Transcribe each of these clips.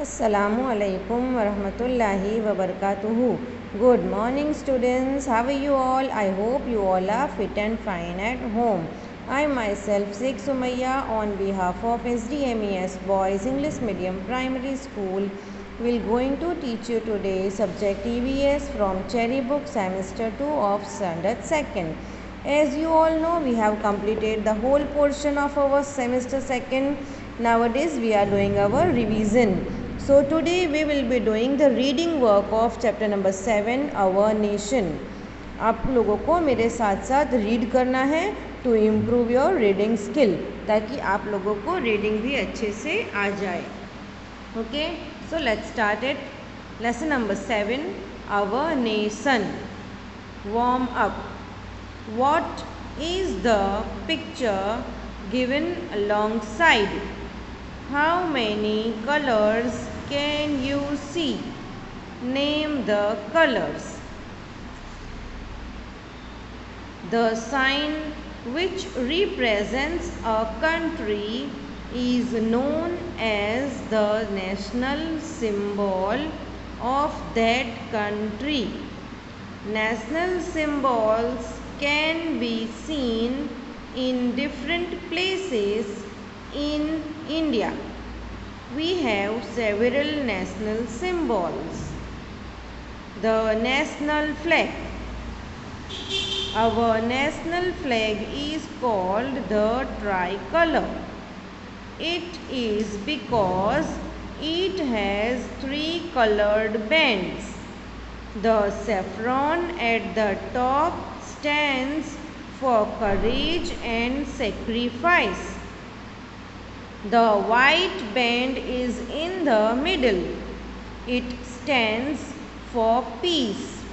Assalamu alaikum warahmatullahi wabarakatuhu. Good morning, students. How are you all? I hope you all are fit and fine at home. I myself, Sheikh Sumaya, on behalf of SDMES Boys English Medium Primary School, will going to teach you today subject EVS from Cherry Book Semester 2 of Standard 2nd. As you all know, we have completed the whole portion of our semester 2nd. Nowadays, we are doing our revision. So today we will be doing the reading work of chapter number 7, Our Nation. आप लोगों को मेरे साथ साथ read करना है to improve your reading skill, ताकि आप लोगों को रीडिंग भी अच्छे से आ जाए. Okay, so let's start it. Lesson number 7, our nation. Warm up. What is the picture given alongside? How many colors can you see? Name the colors. The sign which represents a country is known as the national symbol of that country. National symbols can be seen in different places in India. We have several national symbols. The national flag. Our national flag is called the tricolor. It is because it has three colored bands. The saffron at the top stands for courage and sacrifice. The white band is in the middle. It stands for peace.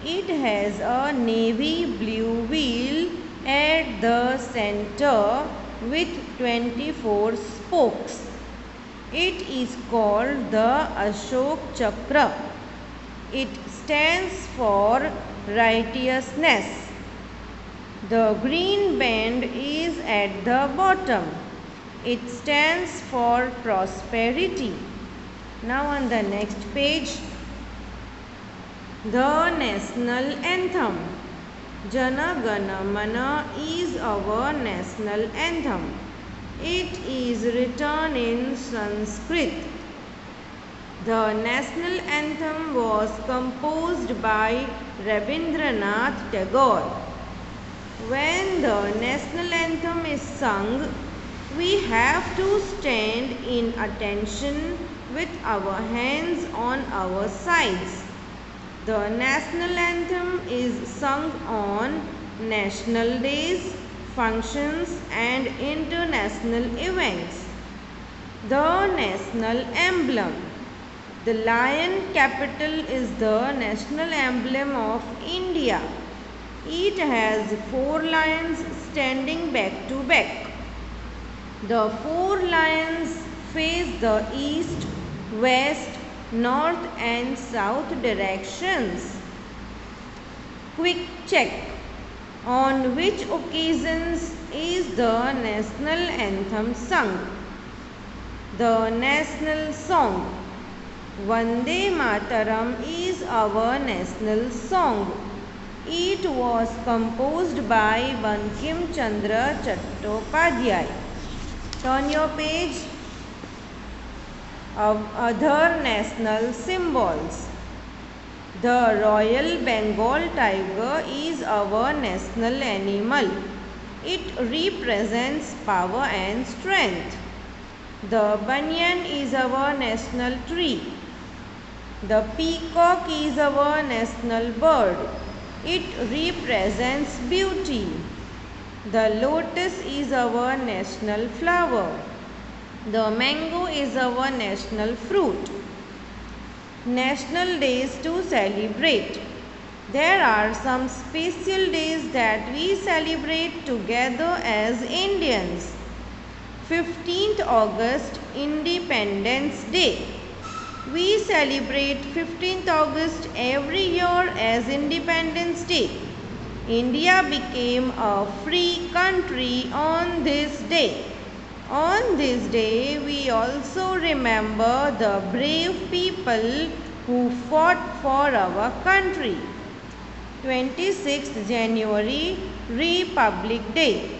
It has a navy blue wheel at the center with 24 spokes. It is called the Ashok Chakra. It stands for righteousness. The green band is at the bottom. It stands for prosperity. Now on the next page, the national anthem. Jana Gana Mana is our national anthem. It is written in Sanskrit. The national anthem was composed by Rabindranath Tagore. When the national anthem is sung, we have to stand in attention with our hands on our sides. The national anthem is sung on national days, functions and international events. The national emblem. The lion capital is the national emblem of India. It has 4 lions standing back to back. The 4 lions face the east, west, north and south directions. Quick check. On which occasions is the national anthem sung? The national song. Vande Mataram is our national song. It was composed by Bankim Chandra Chattopadhyay. Turn your page. Of other national symbols. The Royal Bengal tiger is our national animal. It represents power and strength. The banyan is our national tree. The peacock is our national bird. It represents beauty. The lotus is our national flower. The mango is our national fruit. National days to celebrate. There are some special days that we celebrate together as Indians. 15th August, Independence Day. We celebrate 15th August every year as Independence Day. India became a free country on this day. On this day, we also remember the brave people who fought for our country. 26th January, Republic Day.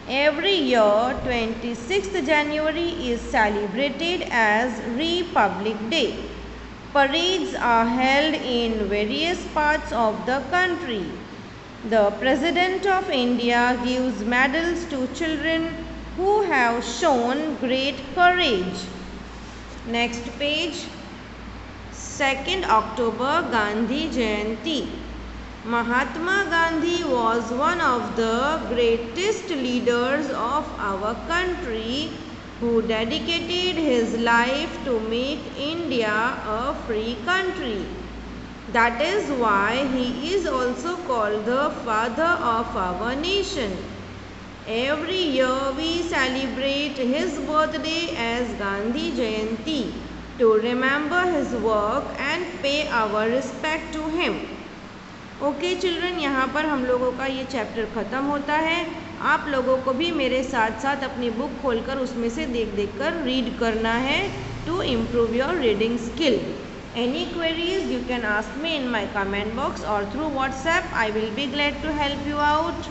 Every year, 26th January is celebrated as Republic Day. Parades are held in various parts of the country. The President of India gives medals to children who have shown great courage. Next page. 2nd October, Gandhi Jayanti. Mahatma Gandhi was one of the greatest leaders of our country who dedicated his life to make India a free country. That is why he is also called the father of our nation. Every year we celebrate his birthday as Gandhi Jayanti to remember his work and pay our respect to him. Okay children, यहाँ पर हम लोगों का ये chapter ख़त्म होता है। आप लोगों को भी मेरे साथ साथ अपनी बुक खोलकर उसमें से देख कर रीड करना है to improve your reading skill. Any queries you can ask me in my comment box और through WhatsApp. I will be glad to help you out.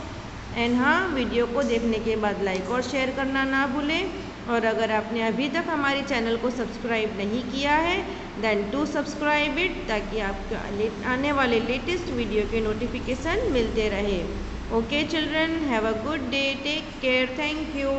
And हाँ, वीडियो को देखने के बाद लाइक और शेयर करना ना भूलें। और अगर आपने अभी तक हमारे चैनल को सब्सक्राइब नहीं किया है देन टू सब्सक्राइब इट, ताकि आपको आने वाले लेटेस्ट वीडियो के नोटिफिकेशन मिलते रहे। Okay children, have a good day, take care, thank you.